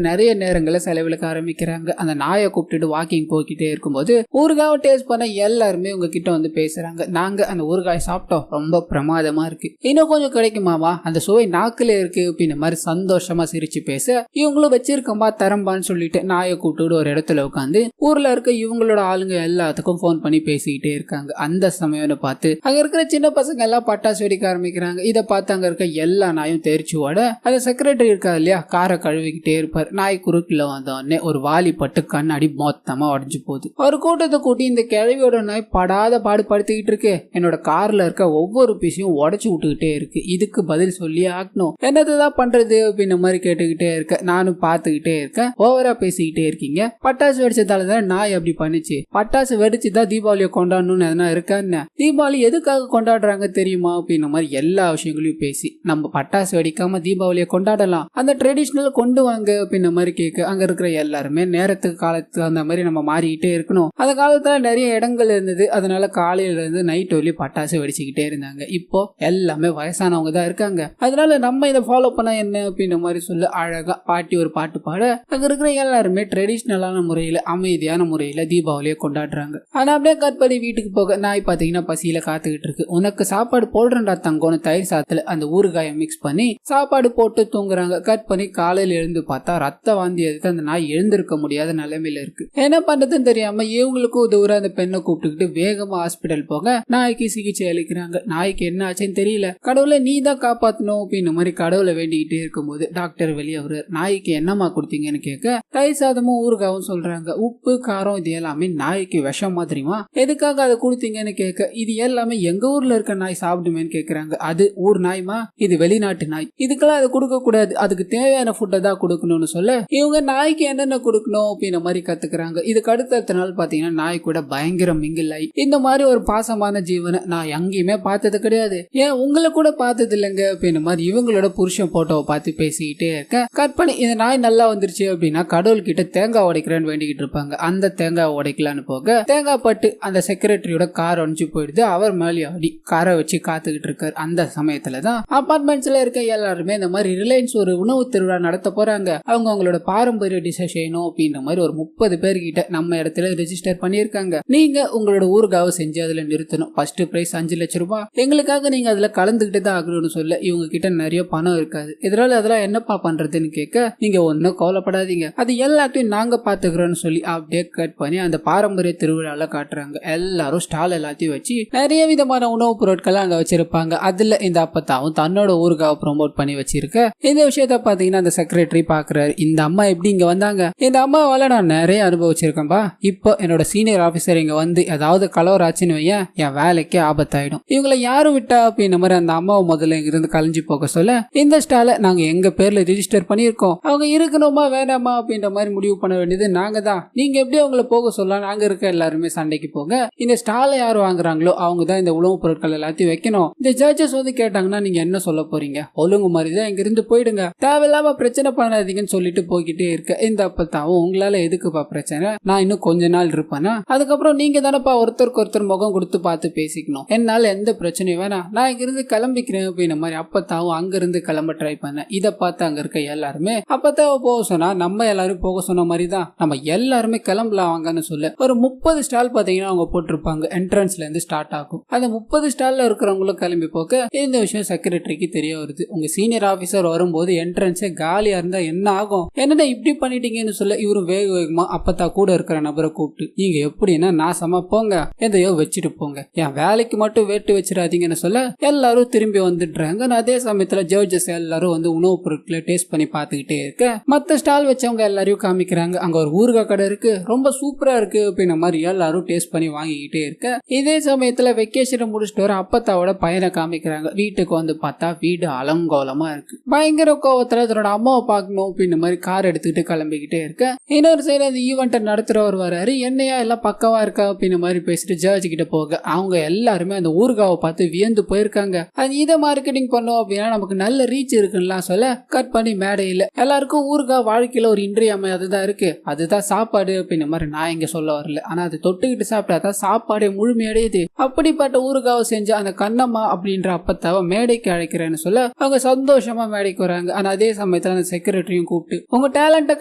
நிறைய நேரங்களை செலவிழக்க ஆரம்பிக்கிறாங்க. அந்த நாயை கூப்பிட்டுட்டு வாக்கிங் போய்கிட்டே இருக்கும்போது ஊறுகாவை டேஸ்ட் பண்ண எல்லாருமே உங்ககிட்ட வந்து பேசுறாங்க, நாங்க அந்த ஊறுகாய் சாப்பிட்டோம், ரொம்ப பிரமாதமா இருக்கு, இன்னும் கொஞ்சம் கிடைக்குமாமா, அந்த சுவை நாக்குல இருக்கு அப்படின்னு மாதிரி சந்தோஷமா சிரிச்சு பேச இவங்களும் வச்சிருக்கமா தரம்பான்னு சொல்லிட்டு நாயை கூப்பிட்டு ஒரு இடத்துல உட்காந்து ஊர்ல இருக்க இவங்களோட ஆளுங்க எல்லாத்துக்கும் போன் பண்ணி பேசிக்கிட்டே இருக்காங்க. அந்த சமயம்னு பார்த்து அங்க இருக்கிற சின்ன பசங்க எல்லாம் பட்டாசு வெடிக்க ஆரம்பிக்கிறாங்க. இதை பார்த்து அங்க இருக்க எல்லா நாயும் தெரிச்சு ஓட அந்த செக்ரட்டரி இருக்கா இல்லையா, காரை கழுவிக்கிட்டே இருப்பார். நாய் குறுக்கில் வந்தோடனே ஒரு வாலி பட்டு கண்ணாடி மொத்தமா உடஞ்சு போகுது. ஒரு கூட்டத்தை கூட்டி இந்த கிழவியோட நாய் படாத பாடுபடுத்திக்கிட்டு இருக்கு, என்னோட கார்ல இருக்க ஒவ்வொரு பீஸையும் உடச்சு விட்டுக்கிட்டே இருக்கு, இதுக்கு பதில் சொல்லியே ஆகணும், என்னதான் பண்றது அப்படின்னு மாதிரி கேட்டுக்கிட்டே இருக்க நானும் பார்த்துக்கிட்டே இருக்கேன். ஓவரா பேசிக்கிட்டே இருக்கீங்க, பட்டாசு வெடிச்சதாலதான் நாய் அப்படி பண்ணிச்சு, பட்டாசு வெடிச்சுதான் தீபாவளியை கொண்டாடணும்னு எதனா இருக்கான்னு, தீபாவளி எதுக்காக கொண்டாடுறாங்க தெரியுமா அப்படின்ன மாதிரி எல்லா விஷயங்களையும் பேசி நம்ம பட்டாசு வெடிக்காம தீபாவளியை கொண்டாடலாம், அந்த ட்ரெடிஷனல் கொண்டு வாங்க அப்படின்ன மாதிரி கேட்க அங்க இருக்கிற எல்லாருமே நேரத்துக்கு காலத்துக்கு அந்த மாதிரி நம்ம மாறிக்கிட்டே இருக்கணும். அந்த காலத்துல நிறைய இடங்கள் இருந்தது, அதனால காலையில இருந்து நைட் வரையும் பட்டாசு வெடிச்சுக்கிட்டே இருந்தாங்க. இப்போ எல்லாமே வயசானவங்க தான் இருக்காங்க, அதனால நம்ம இதை ஃபாலோ பண்ண என்ன அப்படின்ற மாதிரி சொல்ல அழகா பாட்டி ஒரு பாட்டு பாட அங்க இருக்கிற எல்லாருமே ட்ரெடிஷனலான முறையில அமைதியான முறையில தீபாவளியை கொண்டாடுறாங்க. ஆனா அப்படியே கட் பண்ணி வீட்டுக்கு போக நாய் பாத்தீங்கன்னா பசியில காத்துக்கிட்டு இருக்கு. உனக்கு சாப்பாடு போடுறா தங்கம்னு தயிர் சாத்துல அந்த ஊறுகாயை மிக்ஸ் பண்ணி சாப்பாடு போட்டு தூங்குறாங்க. கட் பண்ணி காலையில எழுந்து பார்த்தா ரத்த வாந்தி எடுத்து அந்த நாய் எழுந்திருக்க முடியாத நிலைமையில இருக்கு. என்ன பண்றதுன்னு தெரியாம இவங்களுக்கும் உதவுற அந்த பெண்ணை கூப்பிட்டுக்கிட்டு வேகமா ஹாஸ்பிட்டல் போக நாய்க்கு சிகிச்சை அளிக்கிறாங்க. நாய்க்கு என்ன ஆச்சுன்னு தெரியல, கடவுளை நீ தான் காப்பாத்தணும் அப்படின்னு மாதிரி கடவுளை வேண்டிக்கிட்டே இருக்கும்போது டாக்டர் வெளியே அவரு நாய்க்கு என்னமா கொடுத்தீங்கன்னு கேட்க தயிர் சாதமும் ஊறுகாவும் சொல்றாங்க. உப்பு காரம் இது எல்லாமே நாய்க்கு விஷம் மாதிரிமா, எதுக்காக அதை கொடுத்தீங்கன்னு கேட்க இது எல்லாமே எங்க ஊர்ல இருக்க நாய் சாப்பிடுமேன்னு கேக்குறாங்க. அது ஊர் நாய்மா, இது வெளிநாட்டு நாய், இதுக்கெல்லாம் அதை கொடுக்க கூடாது, அதுக்கு தேவையான ஃபுட்டை தான் கொடுக்கணும்னு சொல்ல இவங்க நாய்க்கு என்னென்ன கொடுக்கணும் அப்படின்ற மாதிரி கத்துக்கிறாங்க. இதுக்கு அடுத்த நாள் பாத்தீங்கன்னா நாய் கூட பயங்கர மிங்கில் ஆகி இந்த மாதிரி ஒரு பாசமான ஜீவனை நான் எங்கேயுமே பார்த்தது கிடையாது, ஏன் உங்களை கூட பார்த்தது இல்லைங்க அப்படின்ற மாதிரி இவங்களோட புருஷன் போட்டோவை பார்த்து பேசிக்கிட்டே இருக்க கட் பண்ணி இந்த நாய் நல்லா வந்துருச்சு அப்படின்னா கடவுள் கிட்ட தேங்காய் உடைக்கிறேன்னு வேண்டிக்கிட்டு இருப்பாங்க. அந்த தேங்காய் உடைக்கலான்னு போக தேங்காய் பட்டு அந்த செக்ரட்டரியோட கார் ஒழிஞ்சு போயிடுது. அவர் மேலே ஆடி காரை வச்சு காத்துக்கிட்டு இருக்காரு. அந்த சமயத்துலதான் அபார்ட்மெண்ட்ஸ்ல இருக்க எல்லாருமே இந்த மாதிரி ரிலையன்ஸ் ஒரு உணவு திருவிழா நடத்த போறாங்க, அவங்க அவங்களோட பாரம்பரிய டிஷை செய்யணும் அப்படின்ற மாதிரி ஒரு 30 பேர்கிட்ட நம்ம இடத்துல ரெஜிஸ்டர் பண்ணிருக்காங்க. நீங்க உங்களோட ஊறுகாவை செஞ்சு அதுல நிறுத்தணும், ஃபர்ஸ்ட் பிரைஸ் 5 லட்சம் ரூபாய், எங்களுக்காக நீங்க அதுல கலந்துகிட்டு தான் ஆகணும்னு சொல்ல இவங்க கிட்ட நிறைய பணம் இருக்காது. இதனால அதெல்லாம் என்னப்பா பண்றதுன்னு கேட்க நீங்க ஒன்னும் கவலைப்படாதீங்க, அது எல்லாத்தையும் நாங்க பாத்துக்கிறோம்னு சொல்லி அப்படியே கட் பண்ணி அந்த பாரம்பரிய திருவிழால காட்டுறாங்க. எல்லாரும் ஸ்டால் எல்லாத்தையும் வச்சு நிறைய விதமான உணவுப் பொருட்களை அங்க வச்சிருப்பாங்க. அதுல இந்த அப்பத்தாவும் தன்னோட ஊறுகாவை ப்ரொமோட் பண்ணி வச்சிருக்க இந்த விஷயத்த பாத்தீங்கன்னா அந்த செக்ரட்டரி பாக்குறாரு. இந்த அம்மா எப்படி இங்க வந்தாங்க, இந்த அம்மாவால நான் நிறைய அனுபவிச்சிருக்கேன்பா, இப்போ என்னோட சீனியர் ஆபீசர் இங்க வந்து ஏதாவது கலவரம் ஆச்சுன்னு வையன் என் வேலைக்கே ஆபத்தாயிடும், இவங்களை யாரும் விட்டா அப்படின்ற மாதிரி அந்த அம்மாவை முதல்ல இங்க இருந்து கலைஞ்சு போக சொல்ல இந்த ஸ்டாலை நாங்க எங்க பேர்ல ரிஜிஸ்டர் பண்ணிருக்கோம், அவங்க இருக்கணுமா வேணாமா அப்படின்ற மாதிரி முடிவு பண்ண வேண்டியது நாங்க தான், நீங்க எப்படி அவங்கள போக சொல்ல நாங்க இருக்க எல்லாருமே சண்டைக்கு போக இந்த ஸ்டாலை யார் வாங்குறாங்களோ அவங்க தான் இந்த உணவுப் பொருட்கள் எல்லாத்தையும் வைக்கணும். இந்த ஜட்ஜஸ் வந்து கேட்டாங்கன்னா நீங்க என்ன சொல்ல போறீங்க, ஒழுங்கு மாதிரிதான் இங்க இருந்து போயிடுங்க, தேவையில்லாம பிரச்சனை பண்ணாதீங்கன்னு சொல்லிட்டு போய்கிட்டே இருக்க இந்த அப்பத்தாவும் உங்களால எதுக்குப்பா பிரச்சனை, நான் இன்னும் கொஞ்ச நாள் இருப்பேனா, அதுக்கப்புறம் நீங்க தானப்பா ஒருத்தருக்கு ஒருத்தர் முகம் கொடுத்து பார்த்து பேசிக்கணும், என்னால எந்த பிரச்சனையும் வேணாம், நான் இங்க இருந்து கிளம்பிக்கிறேன் அப்படின்ற மாதிரி அப்பத்தாவும் அங்க இருந்து கிளம்ப ட்ரை பண்ண. இதை பார்த்து அங்க இருக்க எல்லாருமே அப்பத்தாவை போக சொன்னா நம்ம எல்லாரும் போக சொன்ன மாதிரி தான் நம்ம எல்லாருமே கிளம்பலாம் வாங்கன்னு சொல்ல ஒரு 30 ஸ்டால் பாத்தீங்கன்னா அவங்க போட்டிருப்பாங்க. என்ட்ரன்ஸ்ல இருந்து ஸ்டார்ட் ஆகும். அந்த 30 ஸ்டால்ல இருக்கிறவங்களும் கிளம்பி போக இந்த விஷயம் செக்ரட்டரிக்கு தெரிய வருது. உங்க சீனியர் ஆபீசர் வரும்போது என்ட்ரன்ஸே காலியா இருந்தா என்ன ஆகும், என்னடா இப்படி பண்ணிட்டீங்கன்னு சொல்ல இவரும் வேக வேகமா அப்பத்தா கூட இருக்கிற நபரை கூப்பிட்டு நீங்க எப்படின்னா நாசமா போங்க, எதையோ வச்சுட்டு போங்க, என் வேலைக்கு மட்டும் வேட்டு வச்சிடாதீங்கன்னு சொல்ல எல்லாரும் திரும்பி வந்துடுறாங்க. அதே சமயத்துல ஜட்ஜஸ் எல்லாரும் வந்து உணவுப் பொருட்களை டேஸ்ட் பண்ணி பார்த்துக்கிட்டே இருக்க மத்த ஸ்டால் வச்சவங்க எல்லாரையும் காமிக்கிறாங்க. அங்க ஒரு ஊறுகாய் கடை இருக்கு, ரொம்ப சூப்பரா இருக்கு அப்படின்ற மாதிரி எல்லாரும் டேஸ்ட் பண்ணி வாங்கிக்கிட்டே இருக்க இதே சமயத்துல வெக்கேஷனை முடிச்சுட்டு வர அப்பத்தாவோட பையனை காமிக்கிறாங்க. வீட்டுக்கு வந்து பார்த்தா வீடு அலங்கோலமா இருக்கு. பயங்கர கோவத்துல தன்னோட அம்மாவை பார்க்கணும் அப்படின்ற மாதிரி கார் எடுத்துக்கிட்டு கிளம்பிக்கிட்டே இருக்க இன்னொரு சைடு அந்த ஈவெண்ட்டை நடத்துறவர் வராரு. என்னையா எல்லாம் பக்கவா இருக்கா அப்படின்ற மாதிரி பேசிட்டு ஜட்ஜ் கிட்ட போக அவங்க எல்லாருமே அந்த ஊறுகாவை பார்த்து வியந்து போயிருக்காங்க. அது இதை மார்க்கெட்டிங் பண்ணோம் அப்படின்னா நமக்கு நல்ல ரீச் இருக்குன்னு சொல்ல கட் பண்ணி மேடையில் எல்லாருக்கும் ஊறுகாய் வாழ்க்கையில ஒரு இன்றியமையாததான் இருக்கு, அதுதான் சாப்பாடு அப்படின்ற மாதிரி நான் இங்க சொல்ல வரல, ஆனா அது தொட்டுக்கிட்டு சாப்பிட்டாதான் சாப்பாடே முழுமையடையுது. அப்படிப்பட்ட ஊறுகாவை செஞ்சு அந்த கண்ணம்மா அப்படின்ற அப்பத்தாவை மேடைக்கு அழைக்கிறேன்னு சொல்ல அவங்க சந்தோஷமா மேடைக்கு வராங்க. ஆனா அதே சமயத்துல அந்த செக்ரட்டரியும் கூப்பிட்டு உங்க டேலண்ட்டை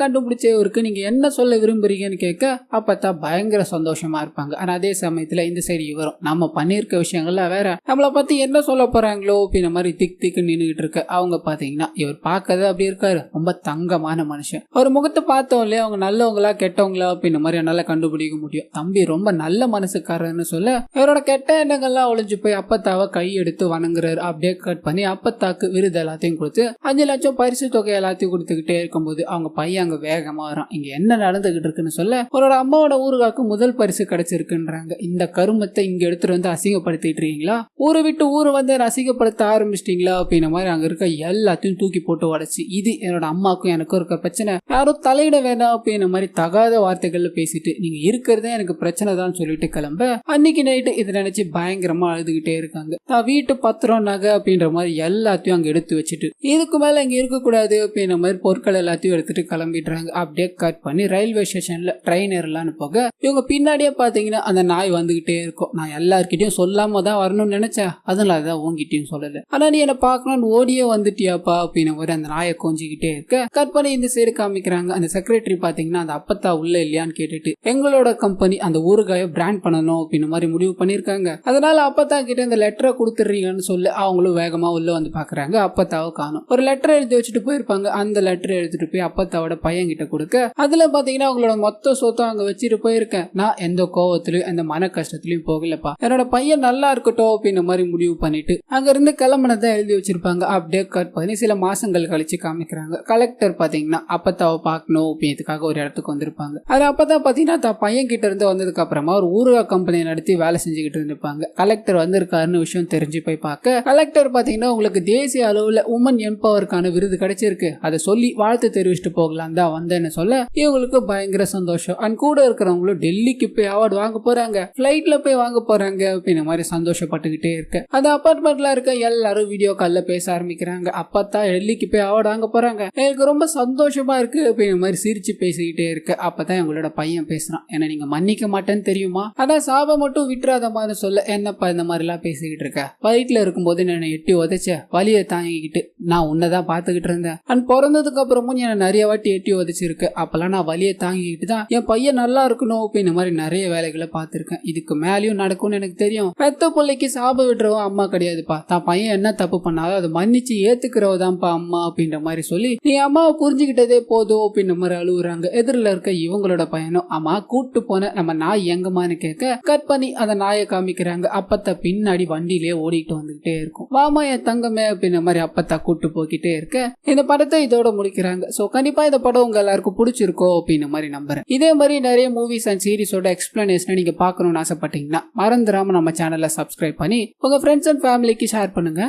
கண்டுபிடிச்சவருக்கு நீங்க என்ன சொல்ல விரும்புறீங்கன்னு கேட்க அப்பத்தா பயங்கர சந்தோஷமா இருப்பாங்க. ஆனா அதே சமயத்துல இந்த சைடு இவரும் நம்ம பண்ணிருக்க விஷயங்கள்ல வேற நம்மளை பத்தி என்ன சொல்ல போறாங்களோ அப்படின்ற மாதிரி திக் திக்கு நின்றுகிட்டு இருக்க அவங்க பாத்தீங்கன்னா இவர் பார்க்கறது அப்படி இருக்காரு, ரொம்ப தங்கமான மனுஷன். அவர் முகத்தை பார்த்தோம்ல அவங்க நல்லவங்களா கெட்டவங்களா அப்படின்ற மாதிரி என்னால கண்டுபிடிக்க முடியும். தம்பி ரொம்ப நல்ல மனசுக்காரன்னு சொல்ல இவரோட கெட்ட எண்ணங்கள்லாம் ஒளிஞ்சு போய் அப்பத்தாவை கை எடுத்து வணங்குறாரு. அப்படியே கட் பண்ணி அப்பத்தாக்கு விருது எல்லாத்தையும் கொடுத்து 5 லட்சம் பரிசு தொகை எல்லாத்தையும் கொடுத்துக்கிட்டே இருக்கும்போது அவங்க பையன் அங்க வேகமா வரான். இங்க என்ன நடந்துகிட்டு இருக்குன்னு சொல்ல அவரோட அம்மாவோட ஊருகாக்கு முதல் பரிசு கிடைச்சிருக்குன்றாங்க. இந்த கருமத்தை இங்க எடுத்துட்டு வந்து அசிங்கப்படுத்திட்டு இருக்கீங்களா, ஊரை விட்டு ஊரை வந்து அசிங்கப்படுத்த ஆரம்பிச்சிட்டீங்களா அப்படின்ற மாதிரி அங்க இருக்க எல்லாத்தையும் தூக்கி போட்டு உடைச்சு இது என்னோட அம்மாக்கும் எனக்கும் இருக்க பிரச்சனை, யாரும் தலையிட வேண்டாம் அப்படின்ற மாதிரி தகாத வார்த்தைகள்ல பேசிட்டு நீங்க இருக்கிறதே எனக்கு பிரச்சனை தான் சொல்லிட்டு கிளம்ப அன்னைக்கு நைட்டு இதை நினைச்சு பயங்கரமா அழுதுகிட்டே இருக்காங்க. நான் வீட்டு பத்திரம் நகை அப்படின்ற மாதிரி எல்லாத்தையும் அங்க எடுத்து வச்சுட்டு இதுக்கு மேல இங்க இருக்கக்கூடாது அப்படின்ற மாதிரி பொருட்கள் எல்லாத்தையும் எடுத்துட்டு கிளம்பிடுறாங்க. அப்படியே கட் பண்ணி ரயில்வே ஸ்டேஷன்ல ட்ரெயின் ஏறலான்னு போக இவங்க பின்னாடியே பாத்தீங்கன்னா அந்த நாய் வந்துகிட்டே இருக்கும். நான் எல்லார்கிட்டயும் சொல்லாம தான் வரணும்னு நினைச்சேன், அதனாலதான் உங்ககிட்டயும் சொல்லல, ஆனா நீ என்ன பாக்கணும்னு ஓடியே வந்துட்டியாப்பா அப்படின்னு ஒரு அந்த நாயை கொஞ்சிக்கிட்டே இருக்க கட் பண்ணி இந்த சைடு காமிக்கிறாங்க. அந்த செக்ரட்டரி பாத்தீங்கன்னா அந்த அப்பத்தா உள்ள இல்லையான்னு கேட்டுட்டு எங்களோட கம்பெனி அந்த ஊறுகாயை பிராண்ட் பண்ணணும் அப்படின்னு மாதிரி முடிவு பண்ணிருக்காங்க, அதனால அப்பத்தா கிட்ட இந்த லெட்டரை கொடுத்துறீங்கன்னு சொல்லி அவங்களும் வேகமா உள்ள வந்து பாக்குறாங்க. அப்பத்தாவை காணும். ஒரு லெட்டர் எழுதி வச்சுட்டு போயிருப்பாங்க. அந்த லெட்டரை எடுத்துட்டு போய் அப்பத்தாவோட பையன் கிட்ட கொடுக்க அதுல பாத்தீங்கன்னா அவங்களோட மொத்த சொத்தம் அங்க வச்சுட்டு போயிருக்கேன், நான் எந்த கோவத்திலயும் எந்த மன கஷ்டத்திலயும் போகலப்பா, என்னோட பையன் நல்லா இருக்கட்டும் அப்படின்னு மாதிரி முடிவு பண்ணிட்டு அங்க இருந்து கிளம்புனதை எழுதி வச்சிருப்பாங்க. அப்படியே கட் பண்ணி சில மாசங்கள் கழிச்சு காமிக்கிறாங்க. கலெக்டர் பாத்தீங்கன்னா அப்பத்தாவை பார்க்கணும் அப்படின்றதுக்காக ஒரு இடத்துக்கு வந்திருப்பாங்க. அது அப்பதான் பாத்தீங்கன்னா தான் பையன் கிட்ட இருந்து வந்ததுக்கு அப்புறமா ஒரு ஊறுகாய் கம்பெனி நடத்தி வேலை செஞ்சுக்கிட்டு இருந்திருப்பாங்க. கலெக்டர் வந்திருக்காருன்னு விஷயம் தெரிஞ்சு போய் பார்க்க கலெக்டர் பாத்தீங்கன்னா உங்களுக்கு தேசிய அளவுல உமன் என்பவருக்கான விருது கிடைச்சிருக்கு, அதை சொல்லி வாழ்த்து தெரிவிச்சுட்டு போகலாம் தான் வந்தேன்னு சொல்ல இவங்களுக்கு பயங்கர சந்தோஷம். அண்ட் கூட இருக்கிறவங்களும் டெல்லிக்கு போய் அவார்டு வாங்க போறாங்க, பிளைட்ல போய் வாங்க போறாங்க அப்படின்ற மாதிரி சந்தோஷப்பட்டுக்கிட்டே இருக்க அந்த அபார்ட்மெண்ட்ல இருக்க எல்லாரும் வீடியோ கால்ல பேச ஆரம்பிக்கிறாங்க. அப்பதான் டெல்லிக்கு போய் அவார்டு வாங்க போறாங்க, எனக்கு ரொம்ப சந்தோஷமா இருக்கு அப்படின்ற மாதிரி சிரிச்சு பேசிக்கிட்டே இருக்க அப்பதான் எங்களோட பையன் பேசுறான், என்ன நீங்க மன்னிக்க மாட்டேன்னு தெரியுமா, ஆனா சாபம் மட்டும் விட்டுறாத மாதிரி சொல்ல என்னப்பா இந்த மாதிரி எல்லாம் பேசிக்கிட்டு இருக்க, வயிற்றுல இருக்கும்போது என்ன எட்டி உதைச்ச வலியை தாங்கிக்கிட்டு நான் உன்னதான் பாத்துக்கிட்டு இருந்தேன், அண்ட் பிறந்ததுக்கு அப்புறமும் என்ன நிறைய வாட்டி எட்டி உதைச்சிருக்கு, அப்பெல்லாம் நான் வலியை தாங்கிக்கிட்டு தான் என் பையன் நல்லா இருக்கணும் அப்படின்ற மாதிரி நிறைய வேலைகளை பார்த்திருக்கேன், இதுக்கு மேலேயும் நடக்கும்னு எனக்கு தெரியும், பெத்த பிள்ளைக்கு சாபம் விடுறவ அம்மா கிடையாதுப்பா, தான் பையன் என்ன தப்பு பண்ணாலும் அதை மன்னிச்சு ஏத்துக்கிறவதான்ப்பா அம்மா அப்படின்ற மாதிரி சொல்லி நீ அம்மாவை புரிஞ்சுக்கிட்டதே போதும் அப்படின்ற மாதிரி அழுகுறாங்க. எதிரில் இருக்க இவங்களோட பையனும் அம்மா கூட்டு போன நம்ம நாய் எங்கம்மான்னு கேட்க கட் பண்ணி அந்த நாயை காமிக்கிறாங்க. அப்பத்தா பின்னாடி வண்டியிலேயே ஓடிட்டு வந்துகிட்டே இருக்கும். வாமா என் தங்கமே அப்படின்ற மாதிரி அப்பத்தா கூட்டு போய்கிட்டே இருக்க இந்த படத்தை இதோட முடிக்கிறாங்க. சோ கண்டிப்பா இந்த படம் உங்க எல்லாருக்கும் பிடிச்சிருக்கோ அப்படின்ற மாதிரி நம்புறேன். இதே மாதிரி நிறைய மூவிஸ் அண்ட் சீரிஸோட எக்ஸ்பிளனேஷன் நீங்க பார்க்கணும்னு ஆசைப்பட்டீங்கன்னா மறந்துடாம நம்ம சேனலை சப்ஸ்கிரைப் பண்ணி உங்க ஃப்ரெண்ட்ஸ் அண்ட் ஃபேமிலிக்கு ஷேர் பண்ணுங்க.